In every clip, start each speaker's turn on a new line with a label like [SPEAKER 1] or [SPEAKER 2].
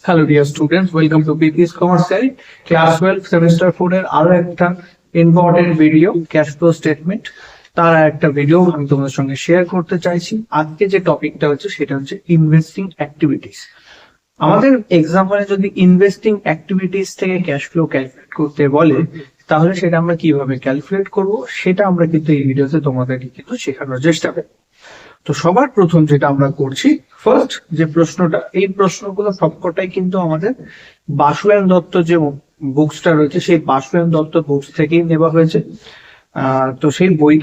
[SPEAKER 1] Hello dear students, welcome to PP's Commerce Guide, Class 12 Semester 4 এর আরো একটা important video cash flow statement. তার একটা ভিডিও আমি তোমাদের সঙ্গে শেয়ার করতে চাইছি। আজকে যে টপিকটা হচ্ছে সেটা হচ্ছে ইনভেস্টিং অ্যাক্টিভিটিস। আমাদের এক্সাম্পলে যদি ইনভেস্টিং অ্যাক্টিভিটিস থেকে ক্যাশ ফ্লো ক্যালকুলেট করতে বলে তাহলে সেটা আমরা কিভাবে ক্যালকুলেট করব সেটা আমরা কিন্তু এই ভিডিওতে তোমাদেরকে কিন্তু শেখানোর চেষ্টা করব। তো সবার প্রথম যেটা আমরা করছি, ফার্স্ট যে প্রশ্নটা, এই প্রশ্নগুলো সবকটাই কিন্তু আমাদের বাসুয়ান দত্ত যে বুকসটা রয়েছে সেই বাসুয়ান দত্ত বুকস থেকেই নেওয়া হয়েছে। তো সেই বই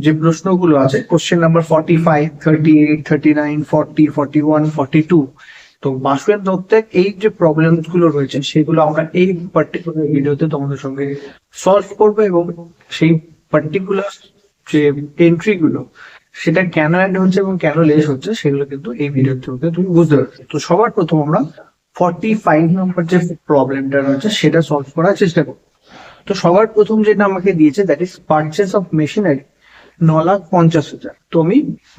[SPEAKER 1] যে প্রশ্নগুলো আছে, কোশ্চেন নাম্বার 45, 38, 39, 40, 41, 42, তো বাসুয়ান দত্তের এই যে প্রবলেম গুলো রয়েছে সেগুলো আমরা এই পার্টিকুলার ভিডিওতে তোমাদের সঙ্গে সলভ করবো এবং সেই পার্টিকুলার যে এন্ট্রি গুলো সেটা কেন অ্যাড হচ্ছে এবং কেন লেস হচ্ছে সেগুলো কিন্তু এই ভিডিওর থ্রুতে তুমি বুঝতে পারবে। তো সবার প্রথম আমরা 45 নম্বর যে প্রবলেমটা রয়েছে সেটা সলভ করার চেষ্টা করবো। তো সবার প্রথম যেটা আমাকে দিয়েছে that is purchase of machinery 9,50,000। তো আমি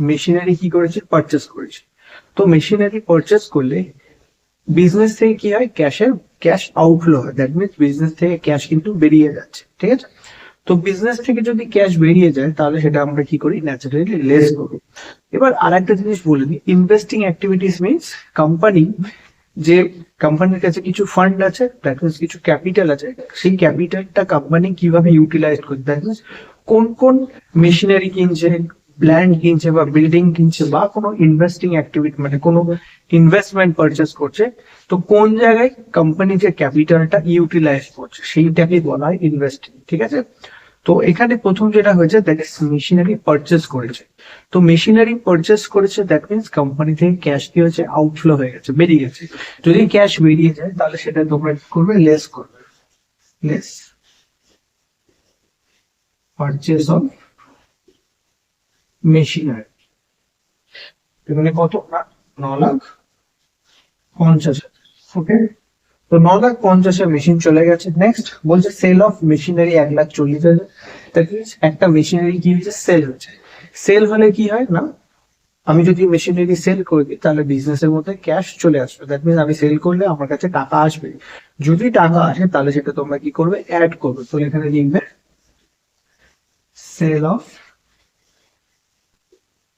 [SPEAKER 1] মেশিনারি কি করেছি, পারচেস করেছি। তো মেশিনারি পারচেস করলে বিজনেস থেকে কি হয়, ক্যাশ আউটফ্লো হয়। দ্যাট মিনস বিজনেস থেকে ক্যাশ কিন্তু বেরিয়ে যাচ্ছে, ঠিক আছে। তো বিজনেস থেকে যদি ক্যাশ বেরিয়ে যায় তাহলে সেটা আমরা কি করি, ন্যাচারালি লেস করি। এবার আর একটা জিনিস বলে দিই, ইনভেস্টিং অ্যাক্টিভিটিস মিনস কোম্পানি, যে কোম্পানির কাছে কিছু ফান্ড আছে, দ্যাট মিনস কিছু ক্যাপিটাল আছে, সেই ক্যাপিটালটা কোম্পানি কিভাবে ইউটিলাইজ করে, দ্যাট মিনস কোন কোন মেশিনারি কিনছে, ল্যান্ড কিনছে বা বিল্ডিং কিনছে বা কোনো ইনভেস্টিং অ্যাক্টিভিটি মানে কোনো ইনভেস্টমেন্ট পারচেস করছে, তো কোন জায়গায় কোম্পানি যে ক্যাপিটালটা ইউটিলাইজ করছে সেইটাকে বলা হয় ইনভেস্টিং, ঠিক আছে। তো এখানে প্রথম যেটা হয়েছে দ্যাট ইজ মেশিনারি পারচেস করেছে। তো মেশিনারি পারচেস করেছে দ্যাট মিনস কোম্পানি থেকে ক্যাশ কি হয়েছে, আউটফ্লো হয়ে গেছে, বেরিয়ে গেছে। যদি ক্যাশ বেরিয়ে যায় তাহলে সেটা তোমরা কি করবে, লেস করবে। লেস পারচেস অফ মেশিনারি, এখানে কত না 9,50,000। ওকে, তো 9,50,000 মেশিন চলে গেছে। নেক্সট বলছে সেল অফ মেশিনারি 1,40,000। একটা মেশিনারি কি হয়েছে, সেল হচ্ছে। সেল হলে কি হয় না, আমি যদি মেশিনারি সেল করে দিই তাহলে বিজনেসের মধ্যে ক্যাশ চলে আসবে। দ্যাট মিনস আমি সেল করলে আমার কাছে টাকা আসবে। যদি টাকা আসে তাহলে সেটা তোমরা কি করবে, অ্যাড করবে। তো এখানে লিখবে sale of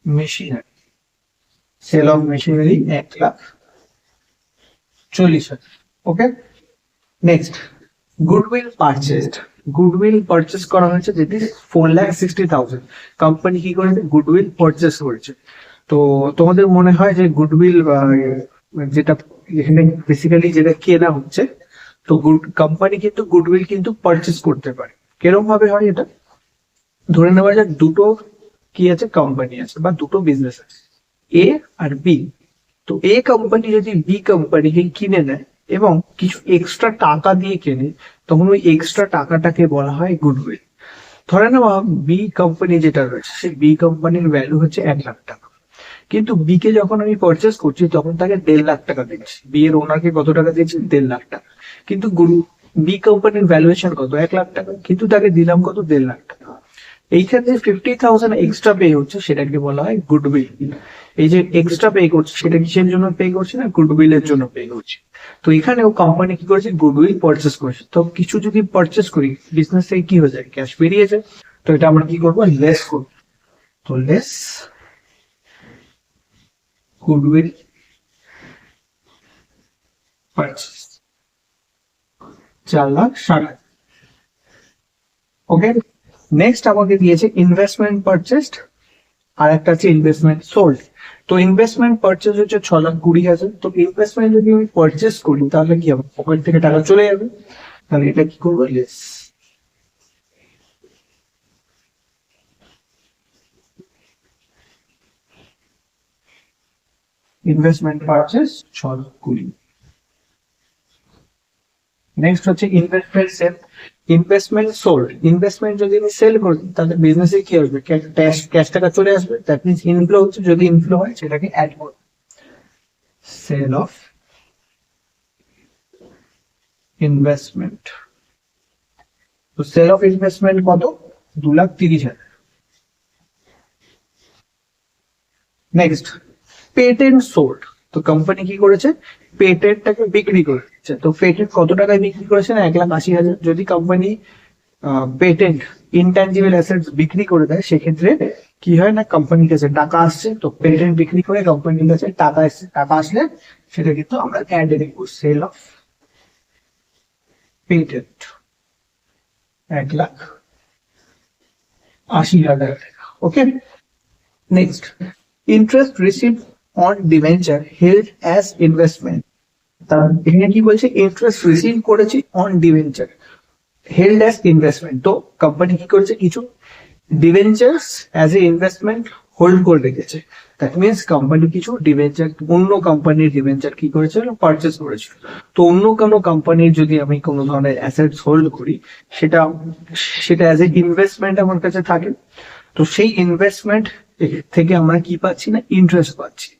[SPEAKER 1] machinery, sale of machinery 1,40,000। Okay, next goodwill purchased. Goodwill purchase করা হয়েছে যেটি 4,60,000। কোম্পানি কি করেছে, গুডউইল পারচেস করেছে। তো তোমাদের মনে হয় যে গুডউইল যেটা এখানে বেসিক্যালি যেটা কেনা হচ্ছে, তো কোম্পানি কিন্তু গুডউইল কিন্তু পারচেস করতে পারে। কিরকম ভাবে হয় এটা, ধরে নেওয়া যাক দুটো কি আছে, কোম্পানি আছে বা দুটো বিজনেস আছে, এ আর বি। তো এ কোম্পানি যদি বি কোম্পানিকে কিনে নেয় এবং কিছু এক্সট্রা টাকা দিয়ে কেনে, তখন ওই এক্সট্রা টাকাটাকে বলা হয় গুডউইল। ধরে নেওয়া বি কোম্পানি যেটা রয়েছে সেই বি কোম্পানির ভ্যালু হচ্ছে 1,00,000 টাকা, কিন্তু বি কে যখন আমি পারচেস করছি তখন তাকে 1.5 লাখ টাকা দিচ্ছি। বি এর ওনারকে কত টাকা দিচ্ছি, 1.5 লাখ টাকা। কিন্তু বি কোম্পানির ভ্যালুয়েশন কত, 1,00,000 টাকা, কিন্তু তাকে দিলাম কত, 1.5 লাখ টাকা। এইখানে 50,000 এক্সট্রা পে হচ্ছে, সেটাকে বলা হয় গুডউইল। এই যে এক্সট্রা পে করছে সেটা কিসের জন্য পে করছে না, গুডউইল এর জন্য পে করছে। তো এখানেও কোম্পানি কি করেছে, গুডউইল পারচেস করেছে। তো কিছু যদি পারচেস করি বিজনেস থেকে কি হয়ে যায়, ক্যাশ বেরিয়ে যায়। তো এটা আমরা কি করবো, লেস করবো। তো লেস গুডউইল পারচেস 4,60,000। ওকে, নেক্সট আমাকে দিয়েছে ইনভেস্টমেন্ট পারচেসড, আর একটা আছে ইনভেস্টমেন্ট সোল্ড। তো ইনভেস্টমেন্ট পারচেস হচ্ছে 6,20,000। তো ইনভেস্টমেন্ট যদি আমি পারচেস করি তাহলে কি হবে, পকেট থেকে টাকা চলে যাবে। তাহলে এটা কি করবো, লেস ইনভেস্টমেন্ট পারচেস 6,20,000। নেক্সট হচ্ছে investment sale, investment sold. Investment যদি আমি সেল করি তাহলে বিজনেসে কি আসবে, ক্যাশ টাকা চলে আসবে। দ্যাট মিনস ইনফ্লো হচ্ছে, যদি ইনফ্লো হয় সেটাকে অ্যাড করব, সেল অফ ইনভেস্টমেন্ট। তো সেল অফ ইনভেস্টমেন্ট কত, 2,30,000। Next patent sold. তো কোম্পানি কি করেছে, পেটেন্টটাকে বিক্রি করে দিচ্ছে। তো পেটেন্ট কত টাকায় বিক্রি করেছে না, 1,80,000। যদি কোম্পানি পেটেন্ট ইনট্যাঞ্জিবল অ্যাসেটস বিক্রি করে দেয়, সেক্ষেত্রে কি হয় না, কোম্পানির কাছে টাকা আসছে। তো পেটেন্ট বিক্রি করে কোম্পানির কাছে টাকা আসছে, টাকা আসলে সেটা কিন্তু আমরা অ্যাডে দেখবো, সেল অফ পেটেন্ট 1,80,000 টাকা। Okay, next, interest receive on debenture held as investment. তার এখানে কি বলছে, ইন্টারেস্ট রিসিভ করেছি on debenture held as investment. তো কোম্পানি কি করেছে, কিছু debentures as a investment hold করে রেখেছে। দ্যাট মিনস কোম্পানি কিছু ডিভেঞ্চার, অন্য কোম্পানির ডিভেঞ্চার কি করেছিল, পারচেস করেছিল। তো অন্য কোনো কোম্পানির যদি আমি কোনো ধরনের অ্যাসেটস হোল্ড করি, সেটা সেটা অ্যাজ এ ইনভেস্টমেন্ট আমার কাছে থাকে। তো সেই ইনভেস্টমেন্ট থেকে আমরা কি পাচ্ছি না, ইন্টারেস্ট পাচ্ছি।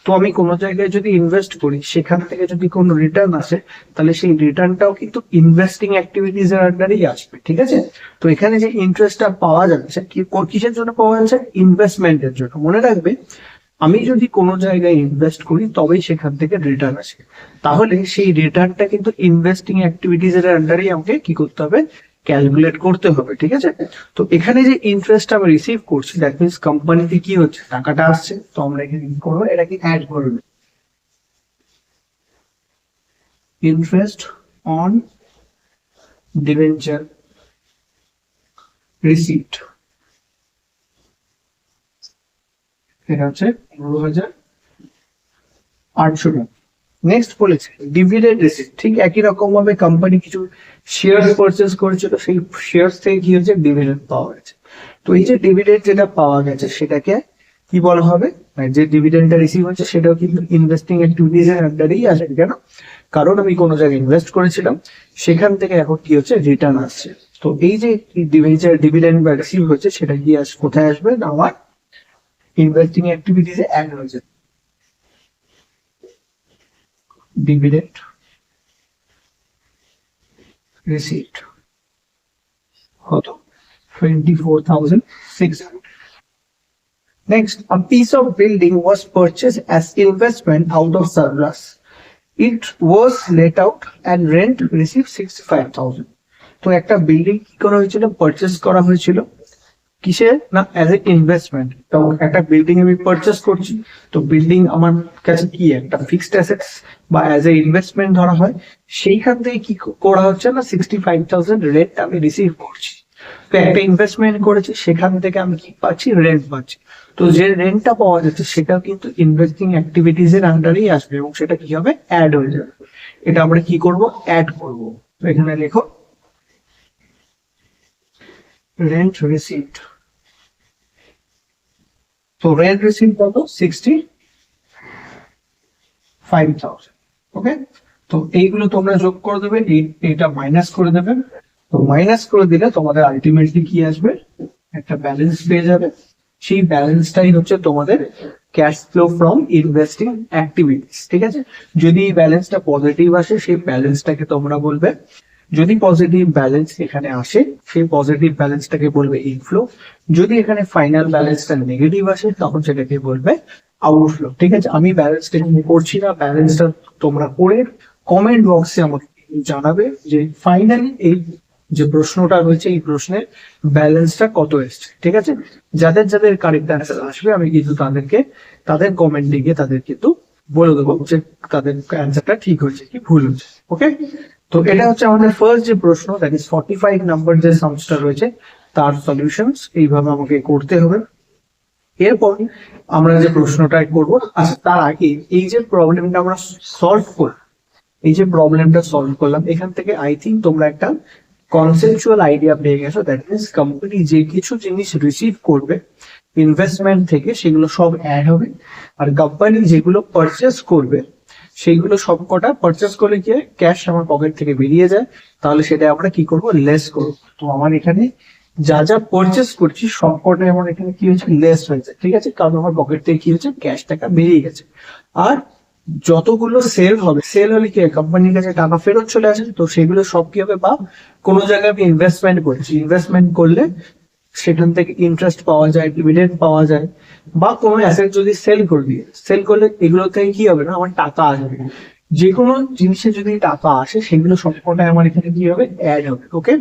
[SPEAKER 1] তো আমি কোনো জায়গায় যদি ইনভেস্ট করি, সেখান থেকে যদি কোনো রিটার্ন আসে, তাহলে সেই রিটার্নটাও কিন্তু ইনভেস্টিং অ্যাক্টিভিটিজ এর আন্ডারেই আসবে। ঠিক আছে, তো এখানে যে ইন্টারেস্টটা পাওয়া যাচ্ছে, কিসের জন্য পাওয়া যাচ্ছে, ইনভেস্টমেন্টের জন্য। মনে রাখবে, আমি যদি কোনো জায়গায় ইনভেস্ট করি তবেই সেখান থেকে রিটার্ন আসে। তাহলে সেই রিটার্নটা কিন্তু ইনভেস্টিং অ্যাক্টিভিটিজ এর আন্ডারেই আমাকে কি করতে হবে, ক্যালকুলেট করতে হবে। ঠিক আছে, তো এখানে যে ইন্টারেস্ট আমি রিসিভ করছি, দ্যাট মিনস কোম্পানিতে কি হচ্ছে, টাকাটা আসছে। তো আমরা এখানে কি করবো, এটাকে অ্যাড করবো, ইন্টারেস্ট অন ডিভেঞ্চার রিসিপ্ট, এটা হচ্ছে 15,800 টাকা। নেক্সট বলেছে ডিভিডেন্ড রিসিপ্ট। ঠিক একই রকম ভাবে কোম্পানি কিছু শেয়ার পারচেস করেছিল, সেই শেয়ার থেকে কি হচ্ছে, ডিভিডেন্ড পাওয়া গেছে। তো এই যে ডিভিডেন্ড যেটা পাওয়া গেছে, সেটাকে কি বলা হবে, যে ডিভিডেন্ডটা রিসিভ হচ্ছে সেটাও কিন্তু ইনভেস্টিং অ্যাক্টিভিটিজ এর আন্ডারেই আসে। কেন, কারণ আমি কোনো জায়গায় ইনভেস্ট করেছিলাম, সেখান থেকে এখন কি হচ্ছে, রিটার্ন আসছে। তো এই যে ডিভিডেন্ড বা রিসিভ হচ্ছে, সেটা কি কোথায় আসবে না, আমার ইনভেস্টিং অ্যাক্টিভিটিজ এ অ্যাড হয়েছে। ডিভিডেন্ড রিসিপ্ট কত, 24,600। Next, a piece of building was purchased as investment out of surplus. It was let out and rent received 65,000. তো একটা বিল্ডিং কি করা হয়েছিল, পারচেস করা হয়েছিল, কিসে না, অ্যাজ এ ইনভেস্টমেন্ট। তো একটা বিল্ডিং আমি পারচেস করছি, তো বিল্ডিং আমার কাছে কি একটা ফিক্সড অ্যাসেটস বা অ্যাজ এ ইনভেস্টমেন্ট ধরা হয়। সেইখান থেকে কি করা হচ্ছে না, 65,000 রেন্ট আমি রিসিভ করছি। তো একটা ইনভেস্টমেন্ট করেছি, সেখান থেকে আমি কি পাচ্ছি, রেন্ট পাচ্ছি। তো যে রেন্টটা পাওয়া যাচ্ছে, সেটা কিন্তু ইনভেস্টিং অ্যাক্টিভিটিজ এর আন্ডারেই আসবে, এবং সেটা কি হবে, অ্যাড হয়ে যাবে। এটা আমরা কি করব, অ্যাড করব। তো এখানে লেখো রেন্ট রিসিপ্ট। তো রেন্ট রিসিপ্ট কত, 65,000। ওকে, তো এইগুলো তোমরা যোগ করে দেবে, এইটা মাইনাস করে দেবে। তো মাইনাস করে দিলে তোমাদের আলটিমেটলি কি আসবে, একটা ব্যালেন্স পেয়ে যাবে। সেই ব্যালেন্সটাই হচ্ছে তোমাদের cash flow from investing activities. ঠিক আছে, যদি এই ব্যালেন্সটা পজিটিভ আসে, সেই ব্যালেন্সটাকে তোমরা বলবে, যদি পজিটিভ ব্যালেন্স এখানে আসে, সেই পজিটিভ ব্যালেন্সটাকে বলবে ইনফ্লো। যদি এখানে ফাইনাল ব্যালেন্সটা নেগেটিভ আসে, তখন সেটাকে বলবে আউটফ্লো। ঠিক আছে, আমি ব্যালেন্সটা করছি না, ব্যালেন্সটা তোমরা করে কমেন্ট বক্সে আমাকে জানাবে যে ফাইনালি এই যে প্রশ্নটা রয়েছে, এই প্রশ্নের ব্যালেন্সটা কত এসছে। ঠিক আছে, যাদের যাদের কারেক্ট অ্যান্সার আসবে, আমি কিন্তু তাদেরকে তাদের কমেন্ট লিখে তাদের কিন্তু বলে দেবো যে তাদের অ্যান্সারটা ঠিক হয়েছে কি ভুল হয়েছে। ওকে, তো এটা হচ্ছে আমাদের ফার্স্ট যে প্রশ্ন, দ্যাট ইজ 45 নাম্বার যে সামসটা রয়েছে, তার সলিউশনস এইভাবে আমাকে করতে হবে। এরপর আমরা যে প্রশ্নটা করবো, আচ্ছা তার আগে এই যে প্রবলেমটা আমরা সলভ করলাম, এই যে প্রবলেমটা সলভ করলাম, এখান থেকে আই থিঙ্ক তোমরা একটা কনসেপচুয়াল আইডিয়া পেয়ে গেছো। দ্যাট মিনস কোম্পানি যে কিছু জিনিস রিসিভ করবে ইনভেস্টমেন্ট থেকে, সেগুলো সব অ্যাড হবে। আর কোম্পানি যেগুলো পারচেস করবে, সেইগুলো সব কটা পারচেস করলে কি ক্যাশ আমার পকেট থেকে বেরিয়ে যায়, তাহলে সেটা আমরা কি করব, লেস করব। তো আমার এখানে যা যা পারচেস করছি সব কটাই আমার এখানে কি হয়েছে, লেস হয়েছে। ঠিক আছে, কারণ আমার পকেট থেকে কি হয়েছে, ক্যাশ টাকা বেরিয়ে গেছে। আর যতগুলো সেল হবে, সেল হলে কি কোম্পানির কাছে টাকা ফেরত চলে আসে। তো সেগুলো সব কি হবে, বা কোনো জায়গায় আমি ইনভেস্টমেন্ট করেছি, ইনভেস্টমেন্ট করলে সেখান থেকে ইন্টারেস্ট পাওয়া যায়, ডিভিডেন্ড পাওয়া যায়, বা কোনো অ্যাসেট যদি সেল করলে এগুলো থেকে কি হবে না, আমার টাকা আসবে। যে কোনো জিনিসে যদি টাকা আসে সেগুলো সবকটাই আমার এখানে কি হবে, অ্যাড হবে। ওকে,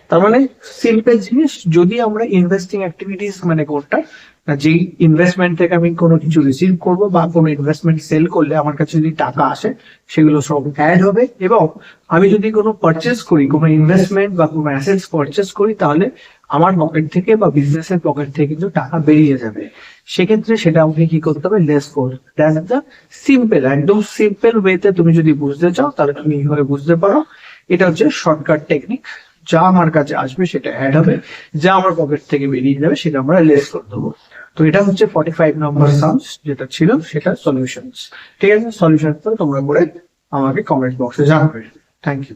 [SPEAKER 1] তার মানে সিম্পল জিনিস, যদি আমরা ইনভেস্টিং অ্যাক্টিভিটিস মানে কোনটা, যেই ইনভেস্টমেন্ট থেকে আমি কোনো কিছু রিসিভ করব বা কোনো ইনভেস্টমেন্ট সেল করলে আমার কাছে যদি টাকা আসে সেগুলো সব অ্যাড হবে। এবং আমি যদি কোনো পারচেস করি, কোনো ইনভেস্টমেন্ট বা কোনো অ্যাসেটস পারচেস করি, তাহলে আমার পকেট থেকে বা বিজনেসের পকেট থেকে কিন্তু টাকা বেরিয়ে যাবে। সেক্ষেত্রে সেটা আমাকে কি করতে হবে, লেস করতে। দ্যাটস দ্য সিম্পল, একদম সিম্পল ওয়েতে তুমি যদি বুঝতে চাও তাহলে তুমি এইভাবে বুঝতে পারো। এটা হচ্ছে শর্টকাট টেকনিক। যা আমার কাছে আসবে সেটা অ্যাড হবে, যা আমার পকেট থেকে বেরিয়ে যাবে সেটা আমরা লেস করে দেবো। তো এটা হচ্ছে 45 নম্বর সামস যেটা ছিল, সেটা সলিউশনস। ঠিক আছে, সলিউশন তো তোমরা করে আমাকে কমেন্ট বক্সে জানাবে। Thank you.